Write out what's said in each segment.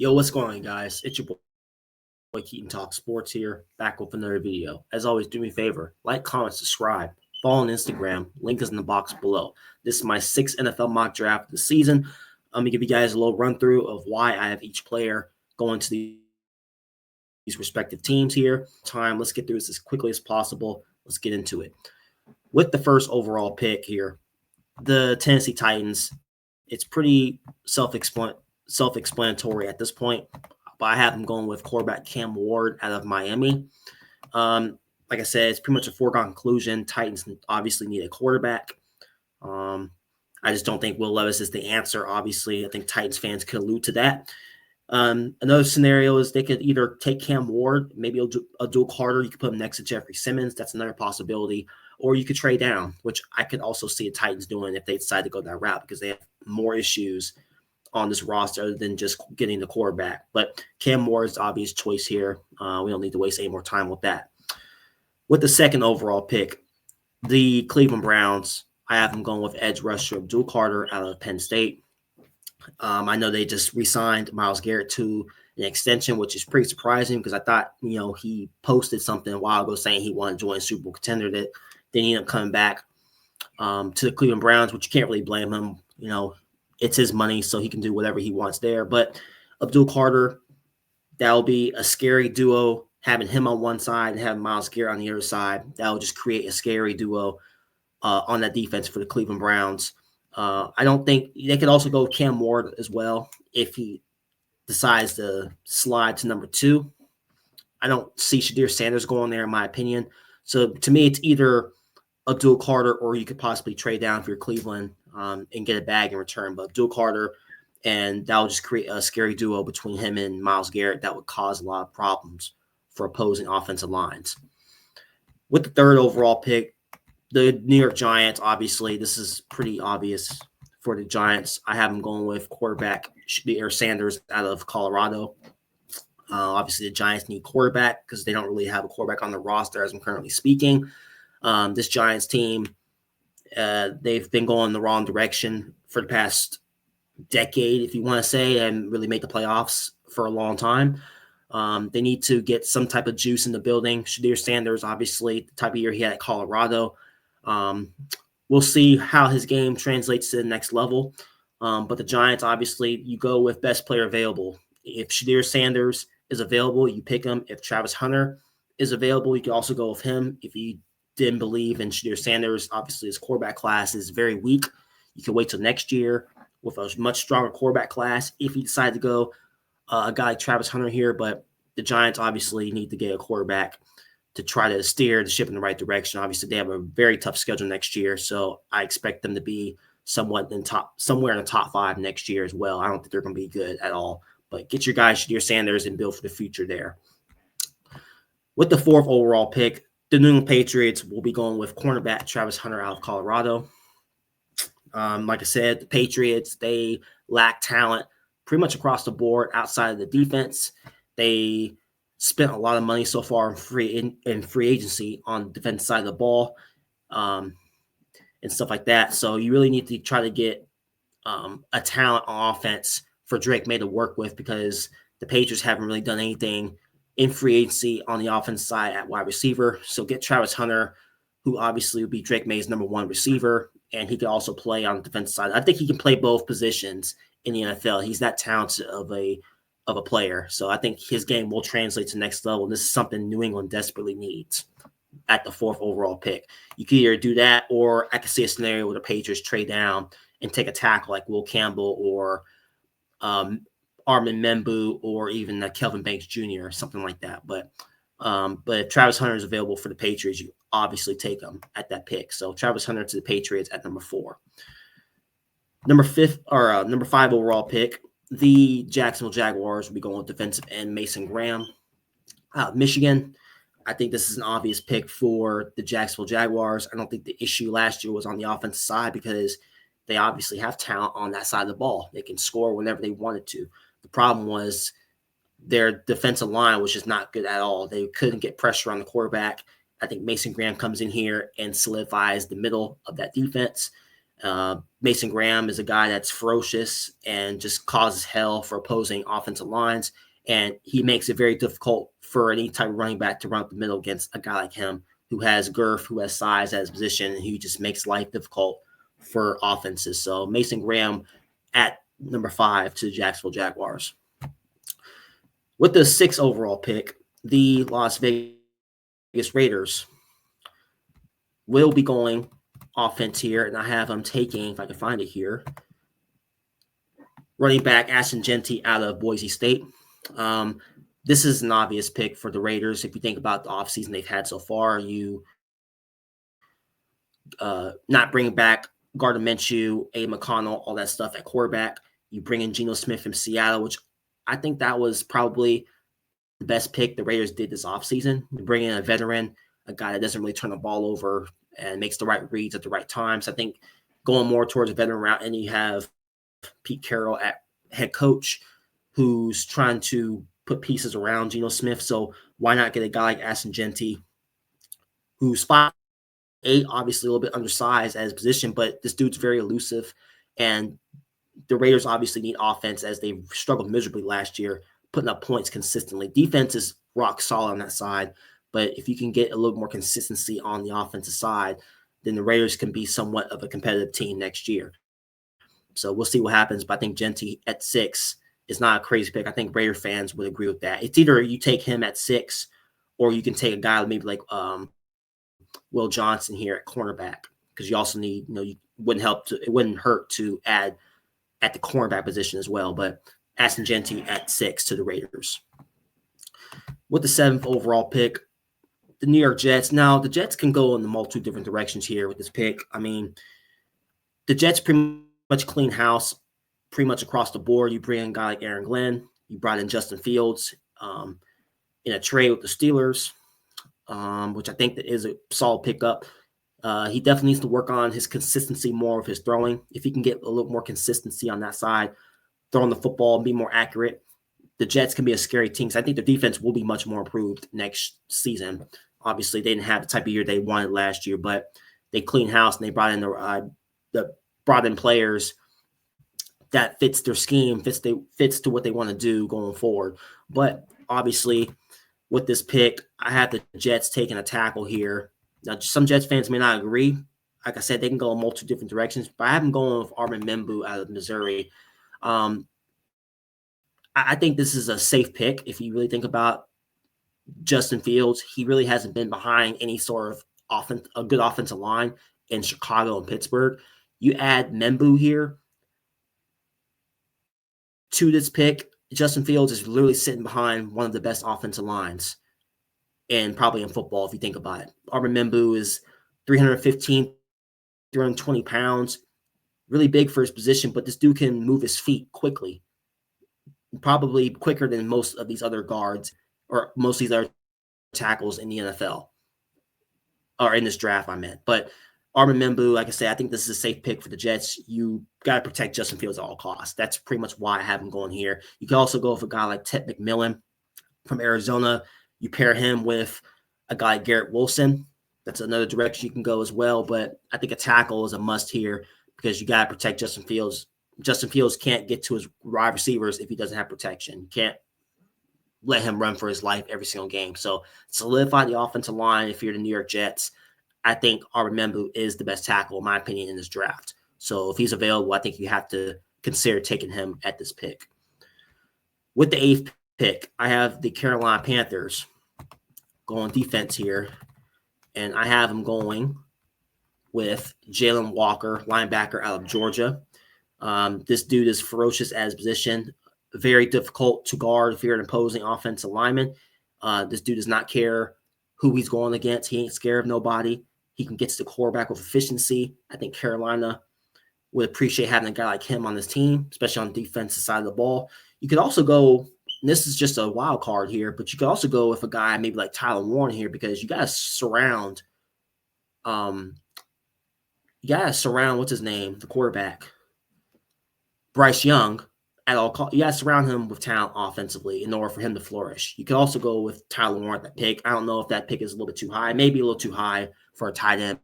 Yo, what's going on, guys? It's your boy Keaton Talk Sports here, back with another video. As always, do me a favor, like, comment, subscribe, follow on Instagram. Link is in the box below. This is my sixth NFL mock draft of the season. I'm gonna give you guys a little run through of why I have each player going to these respective teams here. Let's get through this as quickly as possible. Let's get into it. With the first overall pick here, the Tennessee Titans. It's pretty self-explanatory at this point, but I have them going with quarterback Cam Ward out of Miami. Like I said, it's pretty much a foregone conclusion. Titans obviously need a quarterback. I just don't think Will Levis is the answer, obviously. I think Titans fans could allude to that. Another scenario is they could either take Cam Ward, maybe a dual Carter. You could put him next to Jeffrey Simmons. That's another possibility. Or you could trade down, which I could also see the Titans doing if they decide to go that route because they have more issues on this roster than just getting the quarterback. But Cam Ward is the obvious choice here. We don't need to waste any more time with that. With the second overall pick, the Cleveland Browns, I have them going with edge rusher Abdul Carter out of Penn State. I know they just re-signed Myles Garrett to an extension, which is pretty surprising because I thought, he posted something a while ago saying he wanted to join a Super Bowl contender. That then he ended up coming back to the Cleveland Browns, which you can't really blame him. It's his money, so he can do whatever he wants there. But Abdul Carter, that'll be a scary duo, having him on one side and having Myles Garrett on the other side. That'll just create a scary duo on that defense for the Cleveland Browns. I don't think they could also go with Cam Ward as well if he decides to slide to number 2. I don't see Shedeur Sanders going there, in my opinion. So to me, it's either Abdul Carter or you could possibly trade down for your Cleveland and get a bag in return. But Abdul Carter, and that will just create a scary duo between him and Myles Garrett that would cause a lot of problems for opposing offensive lines. With the third overall pick, the New York Giants, obviously, this is pretty obvious for the Giants. I have them going with quarterback Shedeur Sanders out of Colorado. Obviously, the Giants need quarterback because they don't really have a quarterback on the roster as I'm currently speaking. This Giants team, they've been going the wrong direction for the past decade, if you want to say, and really made the playoffs for a long time. They need to get some type of juice in the building. Shedeur Sanders, obviously, the type of year he had at Colorado. We'll see how his game translates to the next level. But the Giants, obviously, you go with best player available. If Shedeur Sanders is available, you pick him. If Travis Hunter is available, you can also go with him. If you didn't believe in Shedeur Sanders, obviously his quarterback class is very weak. You can wait till next year with a much stronger quarterback class if you decide to go a guy like Travis Hunter here. But the Giants obviously need to get a quarterback to try to steer the ship in the right direction. Obviously, they have a very tough schedule next year, so I expect them to be somewhere in the top 5 next year as well. I don't think they're going to be good at all. But get your guy Shedeur Sanders and build for the future there. With the fourth overall pick, the New England Patriots will be going with cornerback Travis Hunter out of Colorado. Like I said, the Patriots, they lack talent pretty much across the board outside of the defense. They spent a lot of money so far in free agency on the defense side of the ball and stuff like that. So you really need to try to get a talent on offense for Drake May to work with because the Patriots haven't really done anything in free agency on the offense side at wide receiver. So get Travis Hunter, who obviously would be Drake May's number 1 receiver, and he can also play on the defensive side. I think he can play both positions in the NFL. He's that talented of a player. So I think his game will translate to the next level. This is something New England desperately needs at the 4th overall pick. You can either do that, or I can see a scenario where the Patriots trade down and take a tackle like Will Campbell or Armin Membu or even Kelvin Banks Jr. or something like that. But if Travis Hunter is available for the Patriots, you obviously take him at that pick. So Travis Hunter to the Patriots at number 4. Number 5 overall pick, the Jacksonville Jaguars will be going with defensive end Mason Graham out of Michigan. I think this is an obvious pick for the Jacksonville Jaguars. I don't think the issue last year was on the offensive side because they obviously have talent on that side of the ball. They can score whenever they wanted to. The problem was their defensive line was just not good at all. They couldn't get pressure on the quarterback. I think Mason Graham comes in here and solidifies the middle of that defense. Mason Graham is a guy that's ferocious and just causes hell for opposing offensive lines. And he makes it very difficult for any type of running back to run up the middle against a guy like him who has girth, who has size at his position, and who just makes life difficult for offenses. So Mason Graham at number 5 to the Jacksonville Jaguars. With the 6th overall pick, the Las Vegas Raiders will be going offense here, and I have them taking, if I can find it here, running back Ashton Jeanty out of Boise State. This is an obvious pick for the Raiders. If you think about the offseason they've had so far, you not bringing back Gardner Minshew, A. McConnell, all that stuff at quarterback. You bring in Geno Smith from Seattle, which I think that was probably the best pick the Raiders did this offseason. You bring in a veteran, a guy that doesn't really turn the ball over and makes the right reads at the right times. I think going more towards a veteran route, and you have Pete Carroll at head coach who's trying to put pieces around Geno Smith. So why not get a guy like Ashton Jeanty, who's 5'8", obviously a little bit undersized at his position, but this dude's very elusive. And the Raiders obviously need offense as they struggled miserably last year, putting up points consistently. Defense is rock solid on that side, but if you can get a little more consistency on the offensive side, then the Raiders can be somewhat of a competitive team next year. So we'll see what happens, but I think Jeanty at 6 is not a crazy pick. I think Raider fans would agree with that. It's either you take him at 6 or you can take a guy maybe like Will Johnson here at cornerback, because you also need, it wouldn't hurt to add at the cornerback position as well. But Ashton Jeanty at 6 to the Raiders. With the 7th overall pick, the New York Jets. Now, the Jets can go in the multiple different directions here with this pick. I mean, the Jets pretty much clean house pretty much across the board. You bring in a guy like Aaron Glenn. You brought in Justin Fields in a trade with the Steelers, which I think that is a solid pickup. He definitely needs to work on his consistency more of his throwing. If he can get a little more consistency on that side, throwing the football and be more accurate, the Jets can be a scary team. So I think the defense will be much more improved next season. Obviously, they didn't have the type of year they wanted last year, but they cleaned house and they brought in players that fits their scheme, fits to what they want to do going forward. But obviously, with this pick, I have the Jets taking a tackle here. Now, some Jets fans may not agree. Like I said, they can go in multiple different directions, but I have them going with Armin Membu out of Missouri. I think this is a safe pick. If you really think about Justin Fields, he really hasn't been behind any sort of a good offensive line in Chicago and Pittsburgh. You add Membu here to this pick, Justin Fields is literally sitting behind one of the best offensive lines and probably in football, if you think about it. Armin Membu is 315, 320 pounds, really big for his position, but this dude can move his feet quickly, probably quicker than most of these other guards or most of these other tackles in the NFL or in this draft, I meant. But Armin Membu, like I said, I think this is a safe pick for the Jets. You got to protect Justin Fields at all costs. That's pretty much why I have him going here. You can also go with a guy like Ted McMillan from Arizona. You pair him with a guy like Garrett Wilson. That's another direction you can go as well. But I think a tackle is a must here because you got to protect Justin Fields. Justin Fields can't get to his wide receivers if he doesn't have protection. You can't let him run for his life every single game. So solidify the offensive line if you're the New York Jets. I think Armin Membu is the best tackle, in my opinion, in this draft. So if he's available, I think you have to consider taking him at this pick. With the 8th pick, I have the Carolina Panthers going defense here, and I have them going with Jalen Walker, linebacker out of Georgia. This dude is ferocious at his position, very difficult to guard if you're an opposing offensive lineman. This dude does not care who he's going against. He ain't scared of nobody. He can get to the quarterback with efficiency. I think Carolina would appreciate having a guy like him on this team, especially on the defensive side of the ball. You could also go, and this is just a wild card here, but you could also go with a guy maybe like Tyler Warren here because you got to surround what's his name, the quarterback, Bryce Young, at all costs. You got to surround him with talent offensively in order for him to flourish. You could also go with Tyler Warren at that pick. I don't know if that pick is a little bit too high, maybe a little too high for a tight end,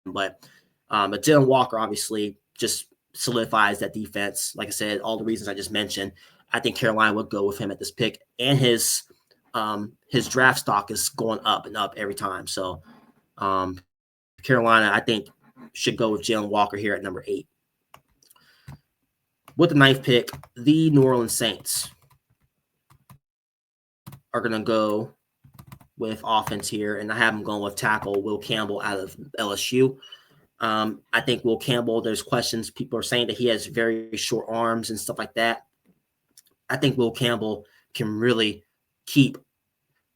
but But Jalen Walker obviously just solidifies that defense. Like I said, all the reasons I just mentioned, I think Carolina would go with him at this pick, and his draft stock is going up and up every time. So Carolina, I think, should go with Jalen Walker here at number 8. With the 9th pick, the New Orleans Saints are going to go with offense here, and I have them going with tackle Will Campbell out of LSU. I think Will Campbell, there's questions. People are saying that he has very short arms and stuff like that. I think Will Campbell can really keep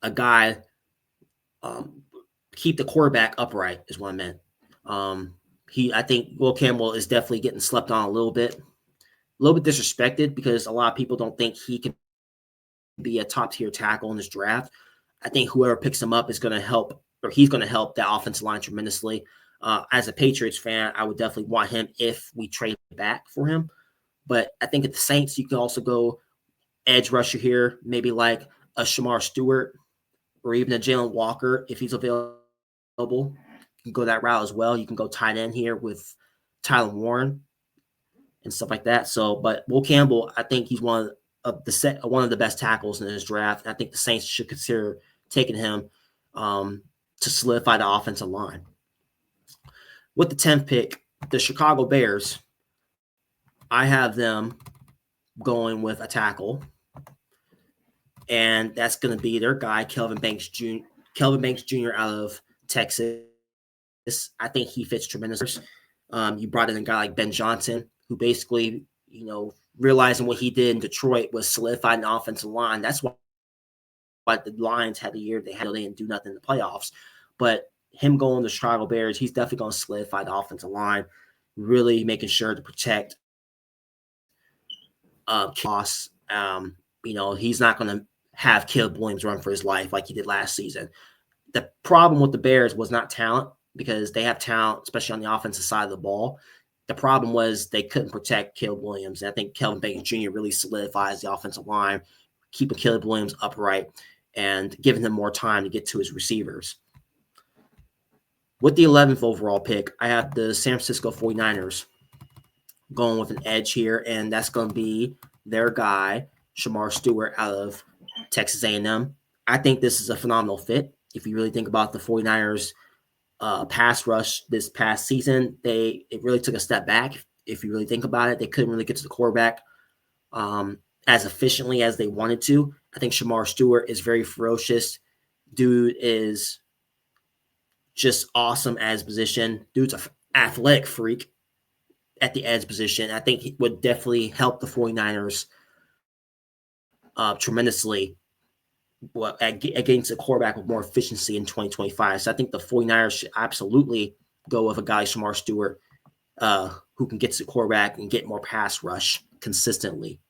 a guy, keep the quarterback upright is what I meant. I think Will Campbell is definitely getting slept on a little bit disrespected because a lot of people don't think he can be a top tier tackle in this draft. I think whoever picks him up is going to help, or he's going to help that offensive line tremendously. As a Patriots fan, I would definitely want him if we trade back for him. But I think at the Saints, you can also go edge rusher here, maybe like a Shamar Stewart or even a Jalen Walker if he's available. You can go that route as well. You can go tight end here with Tyler Warren and stuff like that. So, but Will Campbell, I think he's one of the best tackles in this draft. I think the Saints should consider taking him to solidify the offensive line. With the 10th pick, the Chicago Bears, I have them going with a tackle, and that's going to be their guy, Kelvin Banks Jr. out of Texas. I think he fits tremendously. You brought in a guy like Ben Johnson, who basically, realizing what he did in Detroit was solidifying the offensive line. That's why the Lions had the year they didn't do nothing in the playoffs. But him going to Chicago Bears, he's definitely going to solidify the offensive line, really making sure to protect Ross. He's not going to have Caleb Williams run for his life like he did last season. The problem with the Bears was not talent, because they have talent, especially on the offensive side of the ball. The problem was they couldn't protect Caleb Williams. And I think Kelvin Banks Jr. really solidifies the offensive line, keeping Caleb Williams upright and giving him more time to get to his receivers. With the 11th overall pick, I have the San Francisco 49ers going with an edge here, and that's going to be their guy, Shamar Stewart out of Texas A&M. I think this is a phenomenal fit. If you really think about the 49ers pass rush this past season, it really took a step back. If you really think about it, they couldn't really get to the quarterback as efficiently as they wanted to. I think Shamar Stewart is very ferocious. Dude is just awesome at his position. Dude's an athletic freak at the edge position. I think he would definitely help the 49ers tremendously against a quarterback with more efficiency in 2025. So I think the 49ers should absolutely go with a guy, Shamar Stewart, who can get to the quarterback and get more pass rush consistently.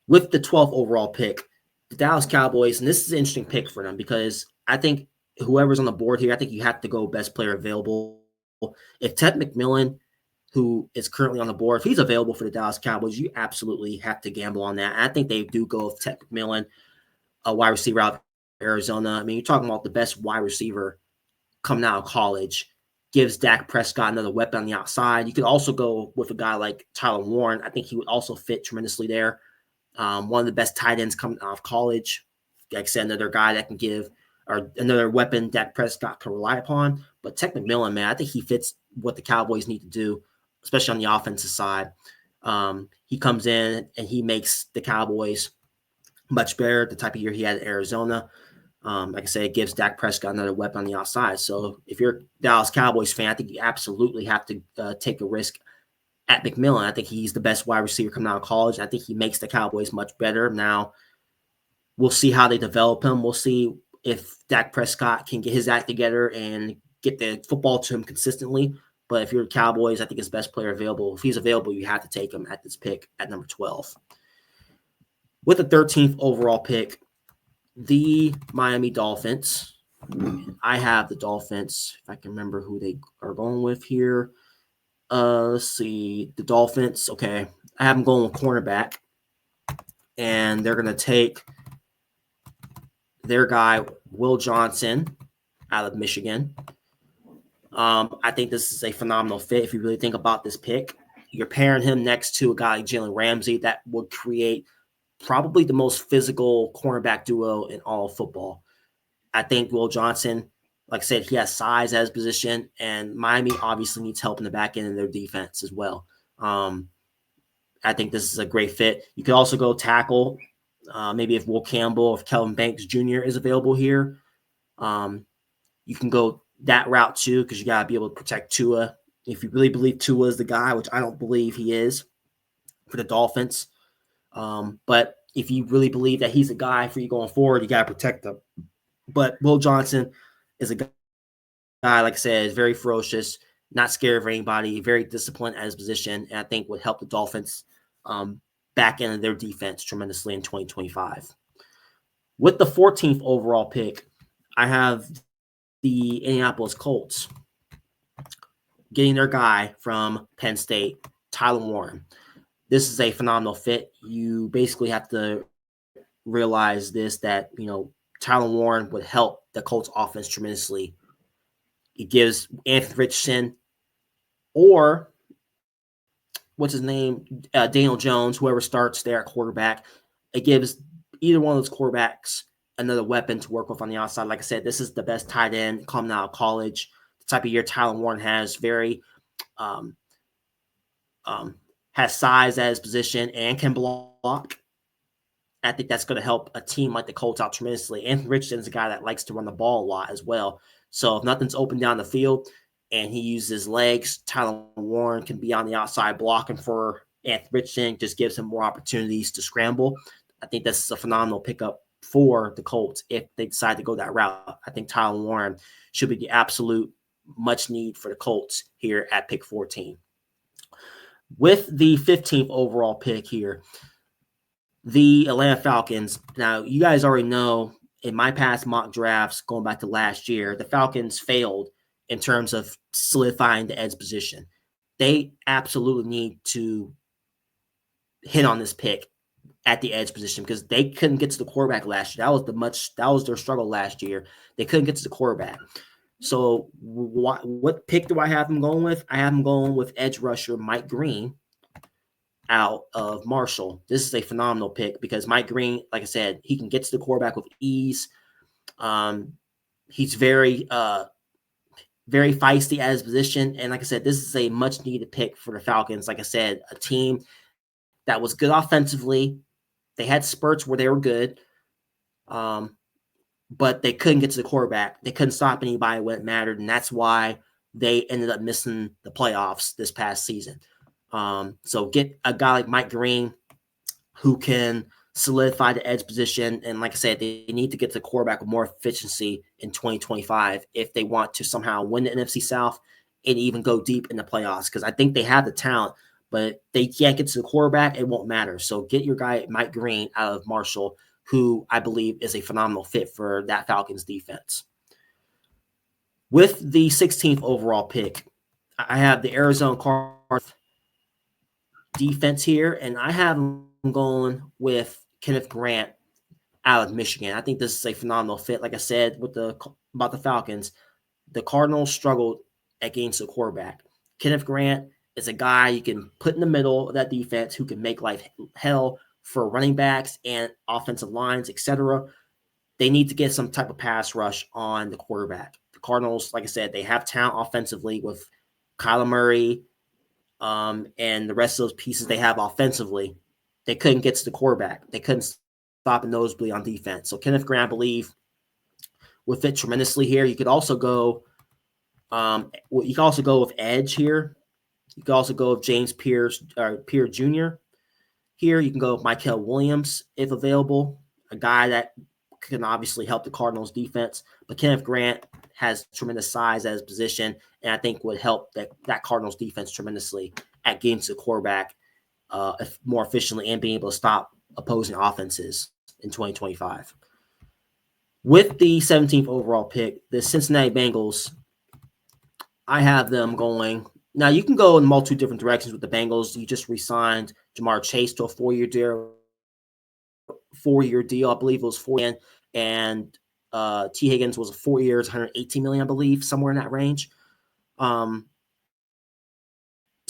With the 12th overall pick, the Dallas Cowboys, and this is an interesting pick for them because I think whoever's on the board here, I think you have to go best player available. If Ted McMillan, who is currently on the board, if he's available for the Dallas Cowboys, you absolutely have to gamble on that. And I think they do go with Ted McMillan, a wide receiver out of Arizona. I mean, you're talking about the best wide receiver coming out of college, gives Dak Prescott another weapon on the outside. You could also go with a guy like Tyler Warren. I think he would also fit tremendously there. One of the best tight ends coming out of college. Like I said, another guy that can give, or another weapon Dak Prescott can rely upon. But Ted McMillan, man, I think he fits what the Cowboys need to do, especially on the offensive side. He comes in and he makes the Cowboys much better, the type of year he had at Arizona. Like I said, it gives Dak Prescott another weapon on the outside. So if you're a Dallas Cowboys fan, I think you absolutely have to take a risk at McMillan. I think he's the best wide receiver coming out of college. I think he makes the Cowboys much better. Now, we'll see how they develop him. We'll see if Dak Prescott can get his act together and get the football to him consistently. But if you're the Cowboys, I think his best player available. If he's available, you have to take him at this pick at number 12. With the 13th overall pick, the Miami Dolphins. I have the Dolphins, if I can remember who they are going with here. Let's see. The Dolphins, okay. I have them going with cornerback. And they're going to take their guy, Will Johnson, out of Michigan. I think this is a phenomenal fit. If you really think about this pick, you're pairing him next to a guy like Jalen Ramsey that would create probably the most physical cornerback duo in all of football. I think Will Johnson, like I said, he has size as position, and Miami obviously needs help in the back end of their defense as well. I think this is a great fit. You could also go tackle, maybe if Will Campbell, if Kelvin Banks Jr. is available here. You can go that route too, because you got to be able to protect Tua. If you really believe Tua is the guy, which I don't believe he is for the Dolphins, but if you really believe that he's a guy for you going forward, you got to protect him. But Will Johnson is a guy, like I said, is very ferocious, not scared of anybody, very disciplined at his position, and I think would help the Dolphins back end of their defense tremendously in 2025. With the 14th overall pick, I have the Indianapolis Colts getting their guy from Penn State, Tyler Warren. This is a phenomenal fit. You basically have to realize this, that, Tyler Warren would help the Colts offense tremendously. It gives Anthony Richardson or what's his name, Daniel Jones, whoever starts there at quarterback. It gives either one of those quarterbacks another weapon to work with on the outside. Like I said, this is the best tight end coming out of college. The type of year Tyler Warren has, very has size at his position and can block. I think that's going to help a team like the Colts out tremendously. Anthony Richardson's a guy that likes to run the ball a lot as well. So if nothing's open down the field and he uses his legs, Tyler Warren can be on the outside blocking for Anthony Richardson, just gives him more opportunities to scramble. I think this is a phenomenal pickup for the Colts if they decide to go that route. I think Tyler Warren should be the absolute much need for the Colts here at pick 14. With the 15th overall pick here, the Atlanta Falcons. Now, you guys already know in my past mock drafts, going back to last year, the Falcons failed in terms of solidifying the edge position. They absolutely need to hit on this pick at the edge position because they couldn't get to the quarterback last year. That was their struggle last year. They couldn't get to the quarterback. So what pick do I have them going with? I have them going with edge rusher Mike Green out of Marshall. This is a phenomenal pick because Mike Green, like I said, he can get to the quarterback with ease. He's very feisty at his position. And like I said, this is a much needed pick for the Falcons. Like I said, a team that was good offensively. They had spurts where they were good, but they couldn't get to the quarterback. They couldn't stop anybody when it mattered. And that's why they ended up missing the playoffs this past season. So get a guy like Mike Green who can solidify the edge position. And like I said, they need to get the quarterback with more efficiency in 2025 if they want to somehow win the NFC South and even go deep in the playoffs. Because I think they have the talent, but they can't get to the quarterback. It won't matter. So get your guy, Mike Green, out of Marshall, who I believe is a phenomenal fit for that Falcons defense. With the 16th overall pick, I have the Arizona Cardinals defense here, and I have them going with Kenneth Grant out of Michigan. I think this is a phenomenal fit. Like I said about the Falcons, the Cardinals struggled against the quarterback. Kenneth Grant is a guy you can put in the middle of that defense who can make life hell for running backs and offensive lines, etc. They need to get some type of pass rush on the quarterback. The Cardinals, like I said, they have talent offensively with Kyler Murray, and the rest of those pieces they have offensively. They couldn't get to the quarterback. They couldn't stop a nosebleed on defense. So Kenneth Grant, I believe, would fit tremendously here. You could also go with edge here. You could also go with James Pierre Jr. Here, you can go with Mykel Williams if available, a guy that can obviously help the Cardinals defense. But Kenneth Grant has tremendous size at his position, and I think would help that Cardinals defense tremendously at getting to the quarterback more efficiently and being able to stop opposing offenses in 2025. With the 17th overall pick, the Cincinnati Bengals, I have them going. Now, you can go in multiple different directions with the Bengals. You just re-signed Jamar Chase to a 4-year deal. I believe it was 4 years, and T. Higgins was 4 years, $118 million, I believe, somewhere in that range. So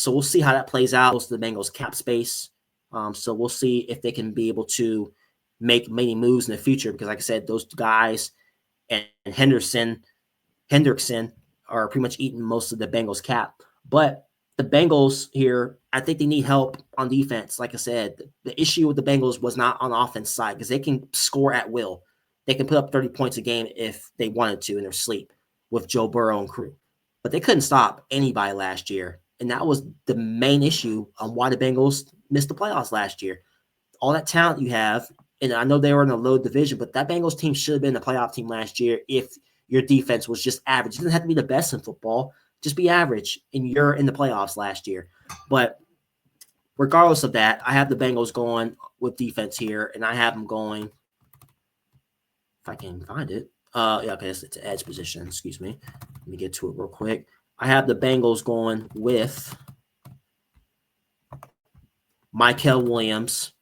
we'll see how that plays out. Most of the Bengals cap space. So we'll see if they can be able to make many moves in the future, because like I said, those guys and Hendrickson are pretty much eating most of the Bengals cap. But the Bengals here, I think they need help on defense. Like I said, the issue with the Bengals was not on the offense side, because they can score at will. They can put up 30 points a game if they wanted to in their sleep with Joe Burrow and crew. But they couldn't stop anybody last year. And that was the main issue on why the Bengals missed the playoffs last year. All that talent you have, and I know they were in a low division, but that Bengals team should have been the playoff team last year if your defense was just average. It doesn't have to be the best in football. Just be average, and you're in the playoffs last year. But regardless of that, I have the Bengals going with defense here, and I have them going, if I can find it. Yeah, okay, it's edge position. Excuse me. Let me get to it real quick. I have the Bengals going with Mykel Williams,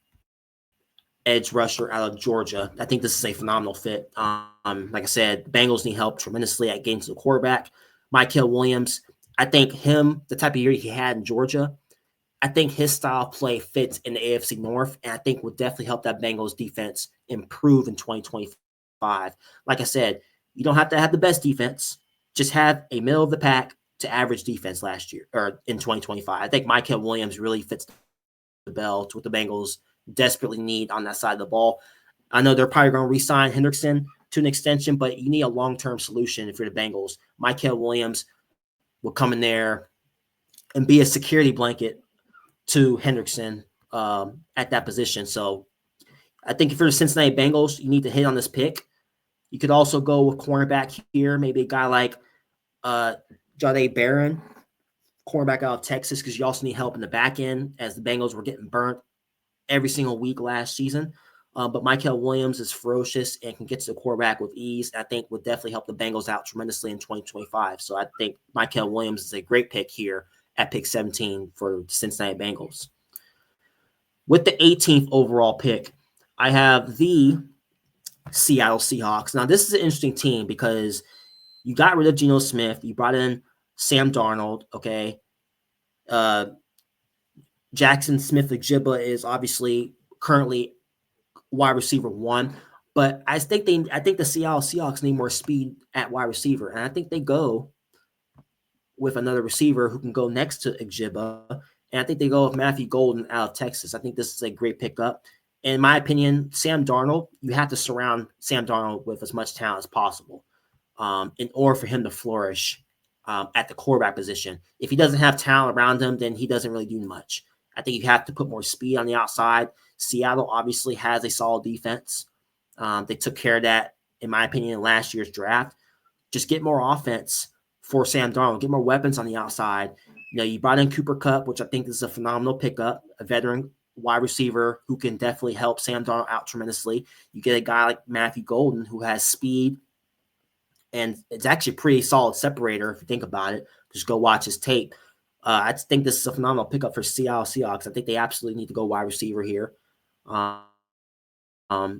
edge rusher out of Georgia. I think this is a phenomenal fit. Like I said, the Bengals need help tremendously at getting to the quarterback. Mykel Williams, I think the type of year he had in Georgia, I think his style of play fits in the AFC North, and I think would definitely help that Bengals defense improve in 2025. Like I said, you don't have to have the best defense. Just have a middle of the pack to average defense last year or in 2025. I think Mykel Williams really fits the bill to what the Bengals desperately need on that side of the ball. I know they're probably going to re-sign Hendrickson to an extension, but you need a long-term solution if you're the Bengals. Mykel Williams will come in there and be a security blanket to Hendrickson at that position. So I think if you're the Cincinnati Bengals, you need to hit on this pick. You could also go with cornerback here, maybe a guy like Jahdae Barron, cornerback out of Texas, because you also need help in the back end, as the Bengals were getting burnt every single week last season. But Mykel Williams is ferocious and can get to the quarterback with ease. I think would definitely help the Bengals out tremendously in 2025. So I think Mykel Williams is a great pick here at pick 17 for the Cincinnati Bengals. With the 18th overall pick, I have the Seattle Seahawks. Now, this is an interesting team because you got rid of Geno Smith. You brought in Sam Darnold, okay? Jackson Smith-Njigba is obviously currently wide receiver 1, but I think the Seattle Seahawks need more speed at wide receiver, and I think they go with another receiver who can go next to Njigba, and I think they go with Matthew Golden out of Texas. I think this is a great pickup. In my opinion, Sam Darnold, you have to surround Sam Darnold with as much talent as possible in order for him to flourish at the quarterback position. If he doesn't have talent around him, then he doesn't really do much. I think you have to put more speed on the outside. Seattle obviously has a solid defense. They took care of that, in my opinion, in last year's draft. Just get more offense for Sam Darnold. Get more weapons on the outside. You brought in Cooper Kupp, which I think is a phenomenal pickup, a veteran wide receiver who can definitely help Sam Darnold out tremendously. You get a guy like Matthew Golden who has speed, and it's actually a pretty solid separator if you think about it. Just go watch his tape. I think this is a phenomenal pickup for Seattle Seahawks. I think they absolutely need to go wide receiver here. Like I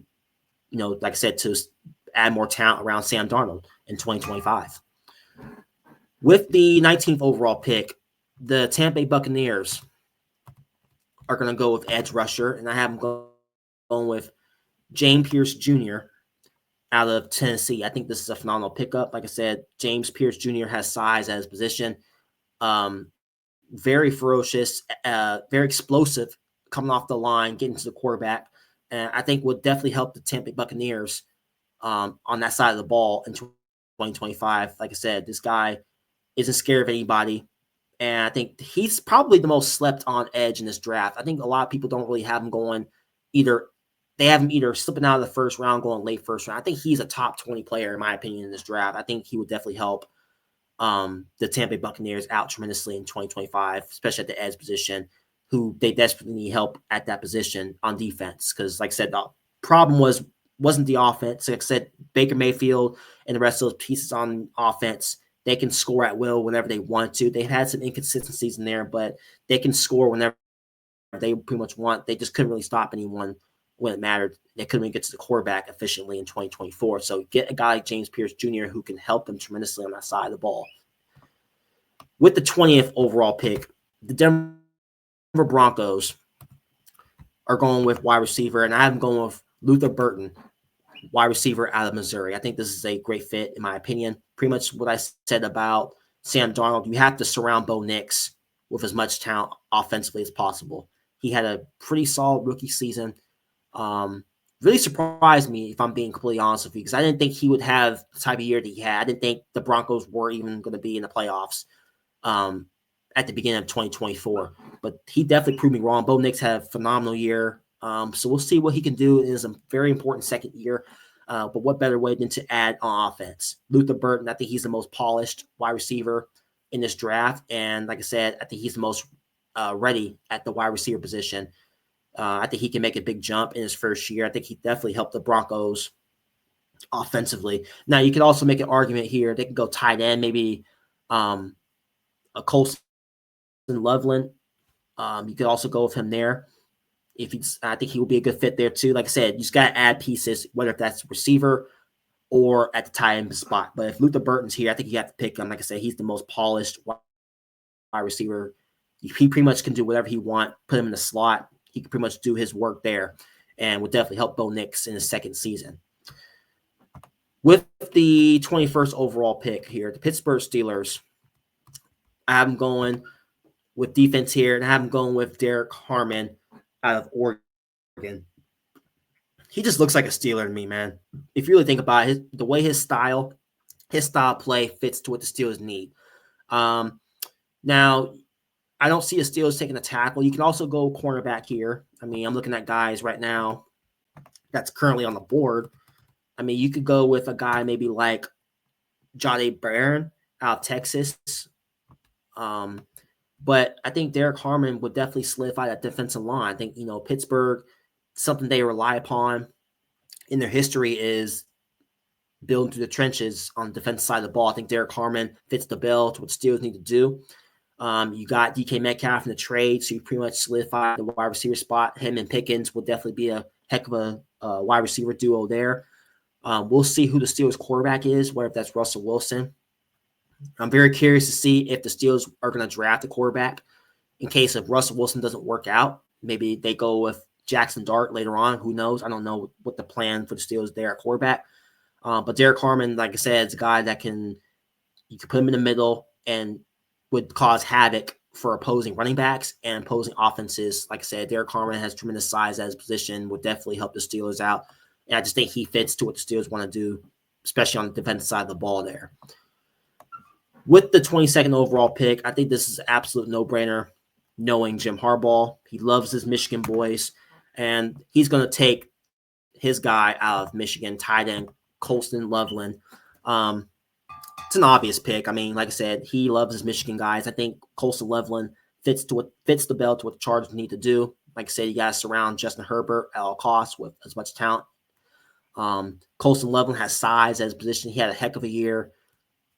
said, to add more talent around Sam Darnold in 2025. With the 19th overall pick, the Tampa Bay Buccaneers are going to go with edge rusher, and I have them going with James Pierce Jr. out of Tennessee. I think this is a phenomenal pickup. Like I said, James Pierce Jr. has size at his position. Very ferocious, very explosive coming off the line, getting to the quarterback. And I think would definitely help the Tampa Bay Buccaneers on that side of the ball in 2025. Like I said, this guy isn't scared of anybody. And I think he's probably the most slept on edge in this draft. I think a lot of people don't really have him going they have him either slipping out of the first round, going late first round. I think he's a top 20 player, in my opinion, in this draft. I think he would definitely help the Tampa Bay Buccaneers out tremendously in 2025, especially at the edge position, who they desperately need help at that position on defense. Because, like I said, the problem wasn't the offense. Like I said, Baker Mayfield and the rest of those pieces on offense, they can score at will whenever they want to. They've had some inconsistencies in there, but they can score whenever they pretty much want. They just couldn't really stop anyone when it mattered. They couldn't even get to the quarterback efficiently in 2024. So get a guy like James Pierce Jr. who can help them tremendously on that side of the ball. With the 20th overall pick, the Denver Broncos are going with wide receiver, and I'm going with Luther Burton, wide receiver out of Missouri. I think this is a great fit, in my opinion. Pretty much what I said about Sam Darnold. You have to surround Bo Nix with as much talent offensively as possible. He had a pretty solid rookie season. Really surprised me, if I'm being completely honest with you, because I didn't think he would have the type of year that he had. I didn't think the Broncos were even going to be in the playoffs at the beginning of 2024. But he definitely proved me wrong. Bo Nix had a phenomenal year. So we'll see what he can do in his very important second year. But what better way than to add on offense? Luther Burton, I think he's the most polished wide receiver in this draft. And like I said, I think he's the most ready at the wide receiver position. I think he can make a big jump in his first year. I think he definitely helped the Broncos offensively. Now, you could also make an argument here. They can go tight end, maybe a Colston Loveland. You could also go with him there. I think he will be a good fit there too. Like I said, you just got to add pieces, whether that's receiver or at the tight end spot. But if Luther Burton's here, I think you have to pick him. Like I said, he's the most polished wide receiver. He pretty much can do whatever he wants. Put him in the slot. He can pretty much do his work there, and would definitely help Bo Nix in his second season. With the 21st overall pick here, the Pittsburgh Steelers, I have them going with defense here, and I have them going with Derek Harmon out of Oregon. He just looks like a Steeler to me, man. If you really think about it, the way his style play fits to what the Steelers need. Now, I don't see the Steelers taking a tackle. You can also go cornerback here. I mean, I'm looking at guys right now that's currently on the board. I mean, you could go with a guy maybe like Jahdae Barron out of Texas. But I think Derek Harmon would definitely solidify that defensive line. I think, Pittsburgh, something they rely upon in their history is building through the trenches on the defensive side of the ball. I think Derek Harmon fits the bill to what Steelers need to do. You got DK Metcalf in the trade, so you pretty much solidify the wide receiver spot. Him and Pickens will definitely be a heck of a wide receiver duo there. We'll see who the Steelers quarterback is, whether that's Russell Wilson. I'm very curious to see if the Steelers are going to draft a quarterback in case if Russell Wilson doesn't work out. Maybe they go with Jackson Dart later on. Who knows? I don't know what the plan for the Steelers there at quarterback. But Derek Harmon, like I said, is a guy that you can put him in the middle and would cause havoc for opposing running backs and opposing offenses. Like I said, Derek Harmon has tremendous size at his position, would definitely help the Steelers out. And I just think he fits to what the Steelers want to do, especially on the defensive side of the ball there. With the 22nd overall pick, I think this is an absolute no-brainer, knowing Jim Harbaugh. He loves his Michigan boys, and he's going to take his guy out of Michigan, tight end Colston Loveland. It's an obvious pick. I mean, like I said, he loves his Michigan guys. I think Colston Loveland fits the bill to what the Chargers need to do. Like I said, you got to surround Justin Herbert at all costs with as much talent. Colston Loveland has size at his position. He had a heck of a year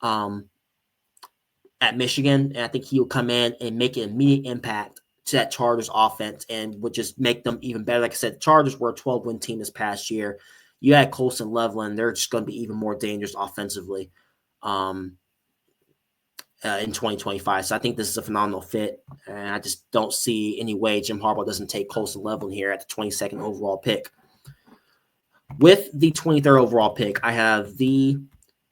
at Michigan, and I think he will come in and make an immediate impact to that Chargers offense and would just make them even better. Like I said, the Chargers were a 12-win team this past year. You had Colston Loveland, they're just going to be even more dangerous offensively in 2025. So I think this is a phenomenal fit, and I just don't see any way Jim Harbaugh doesn't take Colston Loveland here at the 22nd overall pick. With the 23rd overall pick, I have the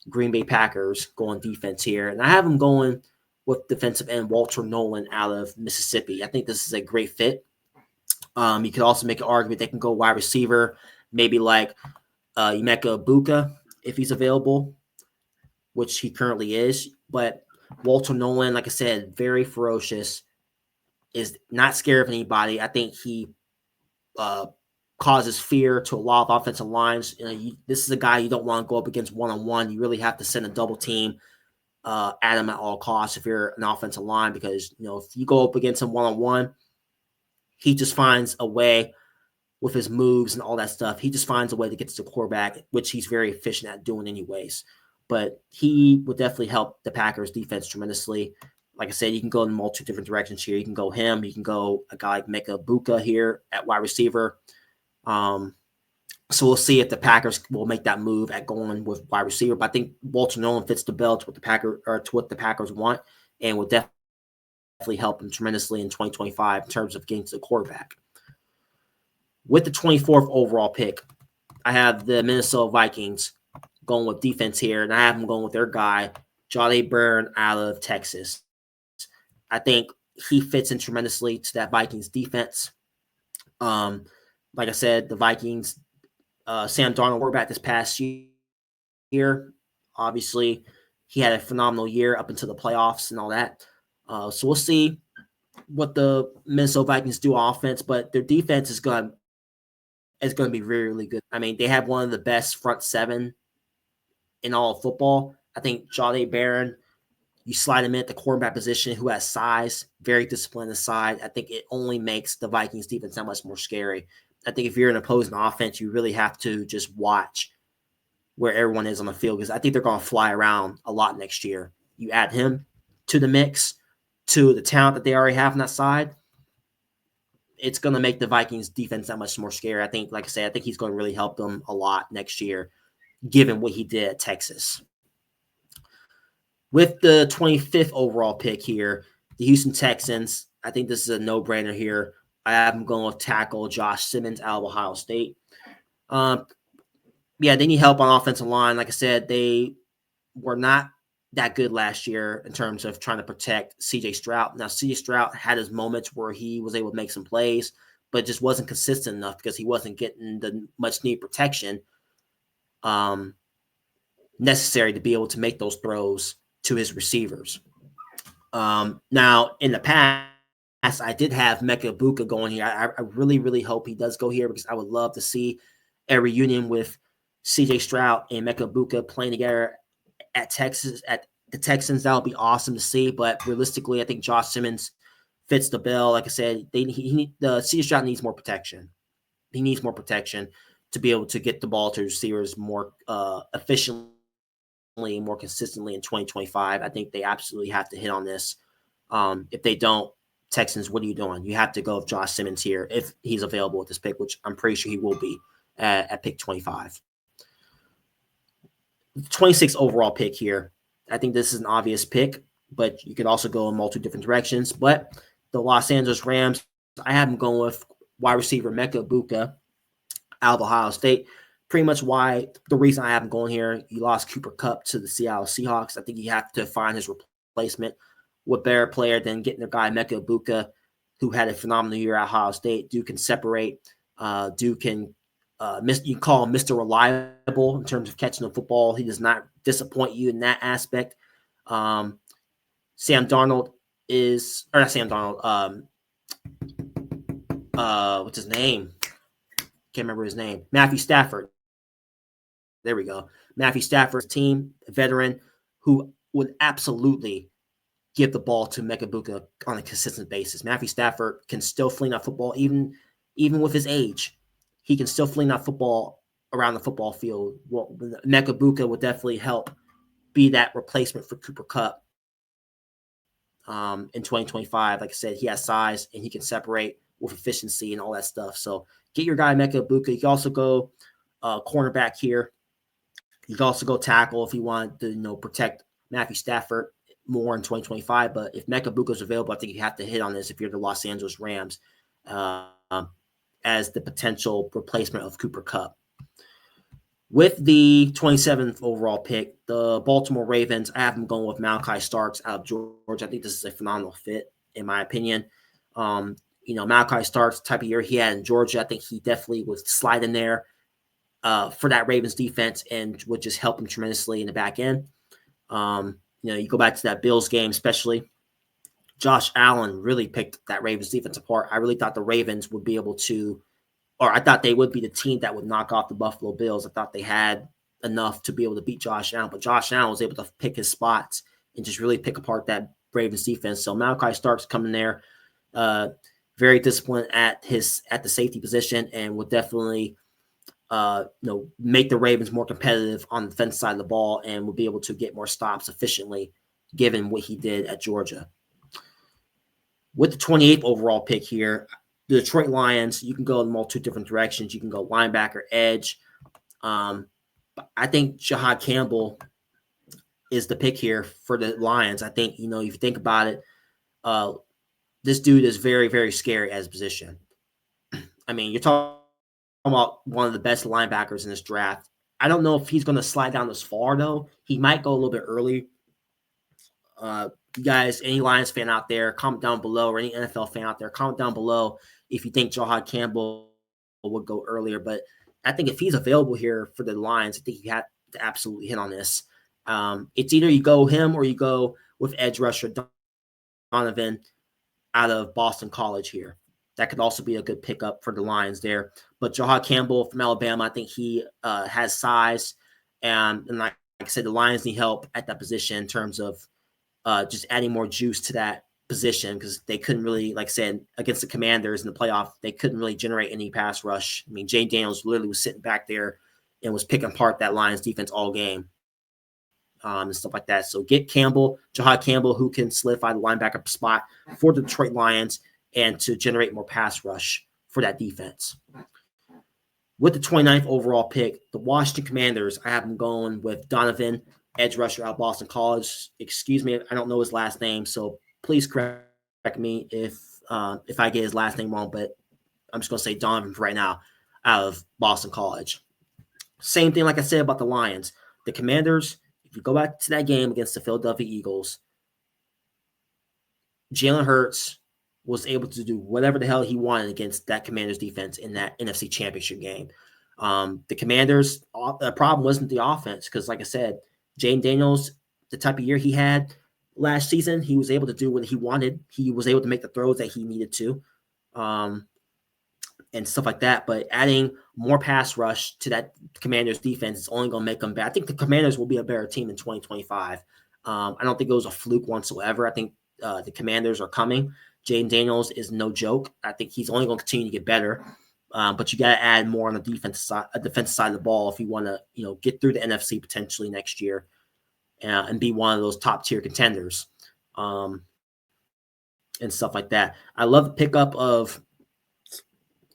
Green Bay Packers going defense here, and I have them going with defensive end Walter Nolan out of Mississippi. I think this is a great fit. You could also make an argument they can go wide receiver, maybe like Emeka Egbuka if he's available, which he currently is. But Walter Nolan, like I said, very ferocious, is not scared of anybody. I think he causes fear to a lot of offensive lines. This is a guy you don't want to go up against one-on-one. You really have to send a double team at him at all costs if you're an offensive line, because if you go up against him one-on-one, he just finds a way with his moves and all that stuff. He just finds a way to get to the quarterback, which he's very efficient at doing anyways. But he would definitely help the Packers defense tremendously. Like I said, you can go in multiple different directions here. You can go him. You can go a guy like Emeka Egbuka here at wide receiver. So we'll see if the Packers will make that move at going with wide receiver. But I think Walter Nolan fits the bill to what the Packers want. and will definitely help him tremendously in 2025 in terms of getting to the quarterback. With the 24th overall pick, I have the Minnesota Vikings going with defense here, and I have them going with their guy, Jahdae Barron out of Texas. I think he fits in tremendously to that Vikings defense. Like I said, the Vikings, Sam Darnold quarterback this past year. Obviously, he had a phenomenal year up until the playoffs and all that. So we'll see what the Minnesota Vikings do on offense, but their defense is going to be really, really good. I mean, they have one of the best front seven in all of football. I think Jahdae Barron, you slide him in at the quarterback position, who has size, very disciplined aside. I think it only makes the Vikings defense that much more scary. I think if you're an opposing offense, you really have to just watch where everyone is on the field, because I think they're going to fly around a lot next year. You add him to the mix, to the talent that they already have on that side, it's going to make the Vikings defense that much more scary. I think, like I said, I think he's going to really help them a lot next year, given what he did at Texas. With the 25th overall pick here, the Houston Texans, I think this is a no-brainer here. I have them going with tackle Josh Simmons out of Ohio State. Yeah, they need help on offensive line. Like I said, they were not that good last year in terms of trying to protect C.J. Stroud. Now, C.J. Stroud had his moments where he was able to make some plays, but just wasn't consistent enough because he wasn't getting the much-needed protection necessary to be able to make those throws to his receivers. Now, in the past, I did have Emeka Egbuka going here. I really, really hope he does go here, because I would love to see a reunion with C.J. Stroud and Emeka Egbuka playing together at Texas, at the Texans. That would be awesome to see. But realistically, I think Josh Simmons fits the bill. Like I said, the C.J. Stroud needs more protection. He needs more protection to be able to get the ball to receivers more efficiently and more consistently in 2025. I think they absolutely have to hit on this. If they don't, Texans, what are you doing? You have to go with Josh Simmons here if he's available at this pick, which I'm pretty sure he will be at pick 25. 26th overall pick here. I think this is an obvious pick, but you could also go in multiple different directions. But the Los Angeles Rams, I have them going with wide receiver Emeka Egbuka out of Ohio State. Pretty much why the reason I have him going here, you lost Cooper Kupp to the Seattle Seahawks. I think you have to find his replacement. What better player than getting the guy Emeka Egbuka, who had a phenomenal year at Ohio State. Dude can separate. Dude can you call him Mr. Reliable in terms of catching the football. He does not disappoint you in that aspect. Sam Darnold is, or not Sam Darnold. What's his name? Can't remember his name. Matthew Stafford. There we go. Matthew Stafford's team, a veteran who would absolutely give the ball to Emeka Egbuka on a consistent basis. Matthew Stafford can still fling that football, even with his age. He can still fling that football around the football field. Well, Emeka Egbuka would definitely help be that replacement for Cooper Kupp in 2025. Like I said, he has size and he can separate with efficiency and all that stuff. So get your guy Emeka Egbuka. You can also go cornerback here. You can also go tackle if you want to, protect Matthew Stafford more in 2025. But if Emeka Egbuka is available, I think you have to hit on this if you're the Los Angeles Rams as the potential replacement of Cooper Kupp. With the 27th overall pick, the Baltimore Ravens, I have them going with Malachi Starks out of Georgia. I think this is a phenomenal fit, in my opinion. Malachi Starks, type of year he had in Georgia, I think he definitely would slide in there for that Ravens defense and would just help him tremendously in the back end. You go back to that Bills game, especially. Josh Allen really picked that Ravens defense apart. I really thought the Ravens would be able to, or I thought they would be the team that would knock off the Buffalo Bills. I thought they had enough to be able to beat Josh Allen, but Josh Allen was able to pick his spots and just really pick apart that Ravens defense. So Malachi Starks coming there, very disciplined at the safety position, and would definitely make the Ravens more competitive on the defense side of the ball, and will be able to get more stops efficiently given what he did at Georgia. With the 28th overall pick here, the Detroit Lions, you can go in multiple different directions. You can go linebacker, edge. I think Jahad Campbell is the pick here for the Lions. I think, if you think about it, this dude is very, very scary as a position. I mean, you're talking about one of the best linebackers in this draft. I don't know if he's going to slide down this far, though. He might go a little bit early. You guys, any Lions fan out there, comment down below, or any NFL fan out there, comment down below if you think Jahad Campbell would go earlier. But I think if he's available here for the Lions, I think you have to absolutely hit on this. It's either you go him or you go with edge rusher Donovan out of Boston College here. That could also be a good pickup for the Lions there. But Jahad Campbell from Alabama, I think he has size. And like I said, the Lions need help at that position in terms of just adding more juice to that position, because they couldn't really, like I said, against the Commanders in the playoff, they couldn't really generate any pass rush. I mean, Jane Daniels literally was sitting back there and was picking apart that Lions defense all game. And stuff like that. So get Jahad Campbell, who can solidify the linebacker spot for the Detroit Lions and to generate more pass rush for that defense. With the 29th overall pick, the Washington Commanders, I have them going with Donovan, edge rusher out of Boston College. Excuse me, I don't know his last name, so please correct me if I get his last name wrong, but I'm just going to say Donovan right now out of Boston College. Same thing like I said about the Lions. The Commanders, if you go back to that game against the Philadelphia Eagles, Jalen Hurts was able to do whatever the hell he wanted against that Commanders defense in that NFC Championship game. The Commanders, the problem wasn't the offense, because like I said, Jane Daniels, the type of year he had last season, he was able to do what he wanted. He was able to make the throws that he needed to, and stuff like that. But adding more pass rush to that Commanders defense is only going to make them better. I think the Commanders will be a better team in 2025. I don't think it was a fluke whatsoever. I think the Commanders are coming. Jane Daniels is no joke. I think he's only going to continue to get better. But you got to add more on the defensive side of the ball if you want to, get through the NFC potentially next year and be one of those top tier contenders and stuff like that. I love the pickup of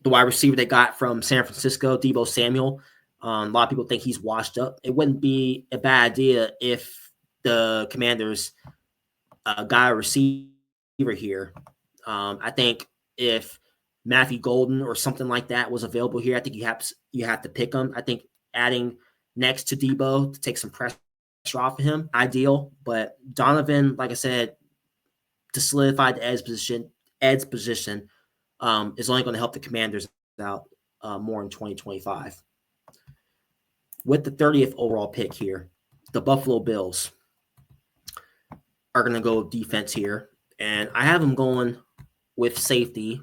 the wide receiver they got from San Francisco, Deebo Samuel. A lot of people think he's washed up. It wouldn't be a bad idea if the Commanders got a receiver here. I think if Matthew Golden or something like that was available here, I think you have to pick him. I think adding next to Deebo to take some pressure off of him, ideal. But Donovan, like I said, to solidify the edge position, is only going to help the Commanders out more in 2025. With the 30th overall pick here, the Buffalo Bills are going to go defense here. And I have them going with safety.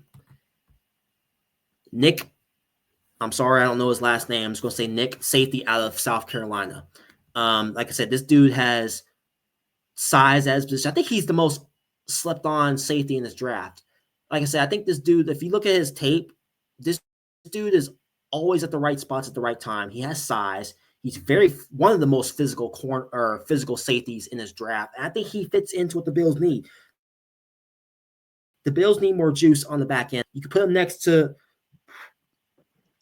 Nick, I'm sorry, I don't know his last name. I'm just going to say Nick, safety out of South Carolina. Like I said, this dude has size as position. I think he's the most slept on safety in this draft. Like I said, I think this dude, if you look at his tape, this dude is always at the right spots at the right time. He has size. He's one of the most physical safeties in this draft. And I think he fits into what the Bills need. The Bills need more juice on the back end. You can put him next to,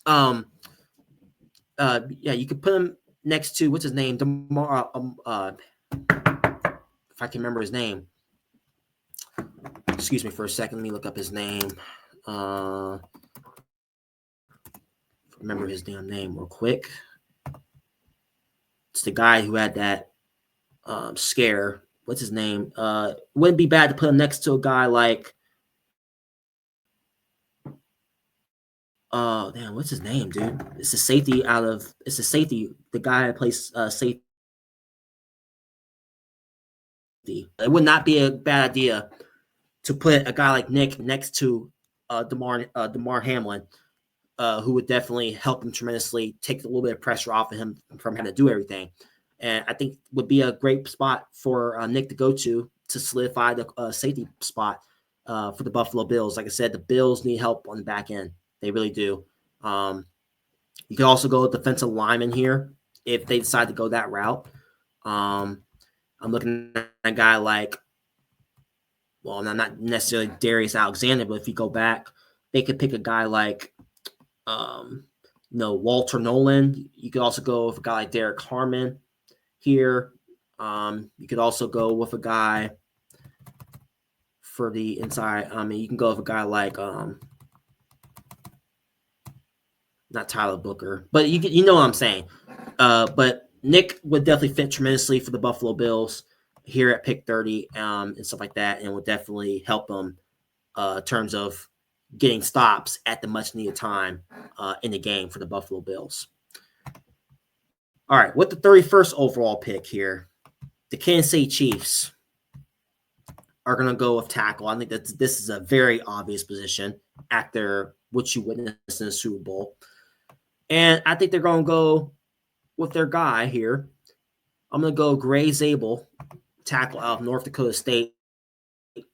you could put him next to, what's his name? If I can remember his name. Excuse me for a second. Let me look up his name. Remember his damn name real quick. It's the guy who had that scare. What's his name? Wouldn't be bad to put him next to a guy like, what's his name, dude? It's a safety, the guy that plays safety. It would not be a bad idea to put a guy like Nick next to Damar Hamlin, who would definitely help him tremendously, take a little bit of pressure off of him from having to do everything. And I think would be a great spot for Nick to go to solidify the safety spot for the Buffalo Bills. Like I said, the Bills need help on the back end. They really do. You can also go with defensive lineman here if they decide to go that route. I'm looking at a guy like, well, not necessarily Darius Alexander, but if you go back, they could pick a guy like, Walter Nolan. You could also go with a guy like Derek Harmon here. You could also go with a guy for the inside. I mean, you can go with a guy like not Tyler Booker, but you know what I'm saying. But Nick would definitely fit tremendously for the Buffalo Bills here at pick 30 and stuff like that, and would definitely help them in terms of getting stops at the much needed time in the game for the Buffalo Bills. All right, with the 31st overall pick here, the Kansas City Chiefs are going to go with tackle. I think that this is a very obvious position after what you witnessed in the Super Bowl. And I think they're going to go with their guy here. I'm going to go Gray Zabel, tackle out of North Dakota State.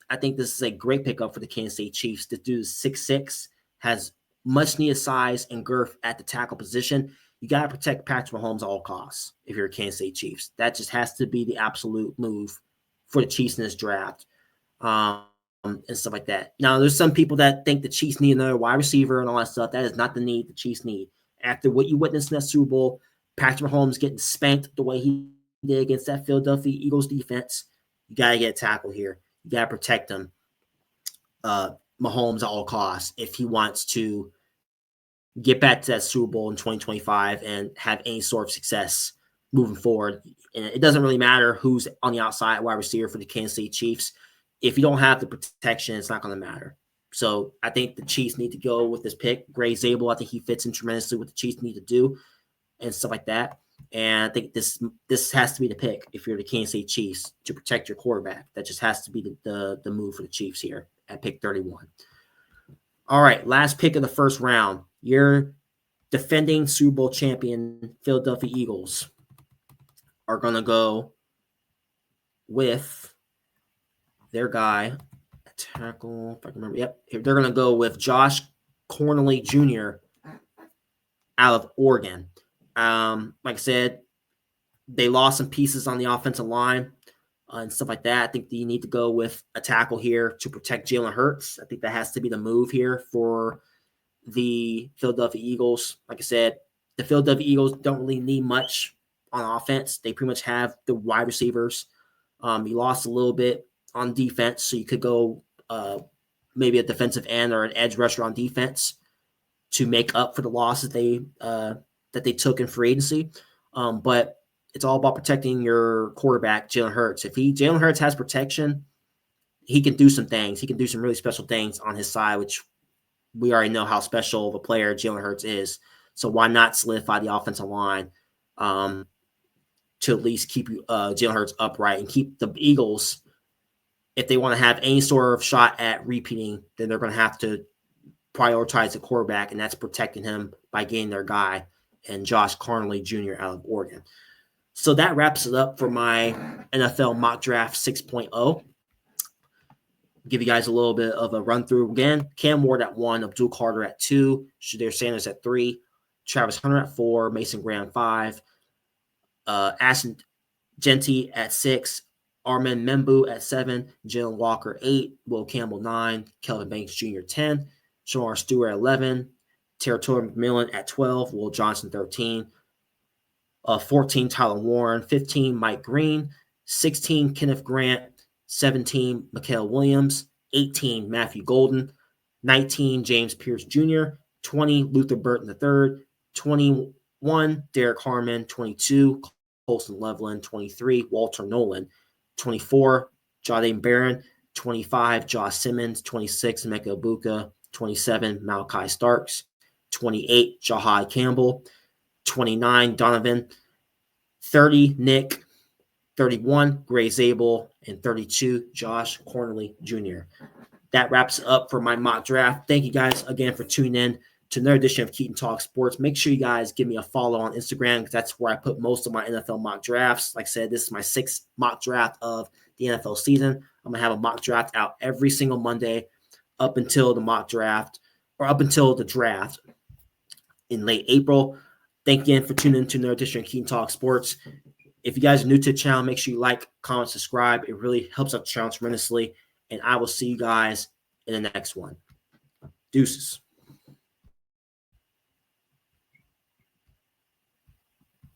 I think this is a great pickup for the Kansas City Chiefs. This dude is 6'6", has much needed size and girth at the tackle position. You got to protect Patrick Mahomes at all costs if you're a Kansas City Chiefs. That just has to be the absolute move for the Chiefs in this draft and stuff like that. Now, there's some people that think the Chiefs need another wide receiver and all that stuff. That is not the need the Chiefs need. After what you witnessed in that Super Bowl, Patrick Mahomes getting spanked the way he did against that Philadelphia Eagles defense, you got to get a tackle here. You got to protect him, Mahomes at all costs, if he wants to get back to that Super Bowl in 2025 and have any sort of success moving forward. And it doesn't really matter who's on the outside wide receiver for the Kansas City Chiefs. If you don't have the protection, it's not going to matter. So I think the Chiefs need to go with this pick. Gray Zabel, I think he fits in tremendously what the Chiefs need to do and stuff like that. And I think this has to be the pick if you're the Kansas City Chiefs to protect your quarterback. That just has to be the move for the Chiefs here at pick 31. All right, last pick of the first round. Your defending Super Bowl champion Philadelphia Eagles are going to go with their guy, tackle, if I can remember. Yep, they're going to go with Josh Corneley Jr. out of Oregon. Like I said, they lost some pieces on the offensive line and stuff like that. I think that you need to go with a tackle here to protect Jalen Hurts. I think that has to be the move here for the Philadelphia Eagles. Like I said, the Philadelphia Eagles don't really need much on offense. They pretty much have the wide receivers. You lost a little bit on defense, so you could go maybe a defensive end or an edge rusher on defense to make up for the losses that they took in free agency. But it's all about protecting your quarterback, Jalen Hurts. If Jalen Hurts has protection, he can do some things. He can do some really special things on his side, which we already know how special of a player Jalen Hurts is. So why not solidify the offensive line to at least keep Jalen Hurts upright and keep the Eagles, if they want to have any sort of shot at repeating, then they're going to have to prioritize the quarterback, and that's protecting him by getting their guy and Josh Corneley Jr. out of Oregon. So that wraps it up for my NFL mock draft 6.0. Give you guys a little bit of a run through again. Cam Ward at 1, Abdul Carter at 2, Shedeur Sanders at 3, Travis Hunter at 4, Mason Graham 5, Ashton Jeanty at 6, Armin Membu at 7, Jalen Walker 8, Will Campbell 9, Kelvin Banks Jr. 10, Shamar Stewart at 11, Territory McMillan at 12, Will Johnson 13, 14 Tyler Warren, 15 Mike Green, 16 Kenneth Grant, 17 Mikael Williams, 18 Matthew Golden, 19 James Pierce Jr., 20 Luther Burton III, 21 Derek Harmon, 22 Colson Loveland, 23 Walter Nolan, 24 Jahdae Barron, 25 Josh Simmons, 26 Emeka Egbuka, 27 Malachi Starks, 28 Jahai Campbell, 29 Donovan, 30 Nick, 31 Gray Zabel, and 32 Josh Corneley Jr. That wraps up for my mock draft. Thank you guys again for tuning in to another edition of Keaton Talk Sports. Make sure you guys give me a follow on Instagram because that's where I put most of my NFL mock drafts. Like I said, this is my 6th mock draft of the NFL season. I'm going to have a mock draft out every single Monday up until the mock draft or up until the draft in late April. Thank you again for tuning in to another edition of Keaton Talk Sports. If you guys are new to the channel, make sure you like, comment, subscribe. It really helps out the channel tremendously. And I will see you guys in the next one. Deuces.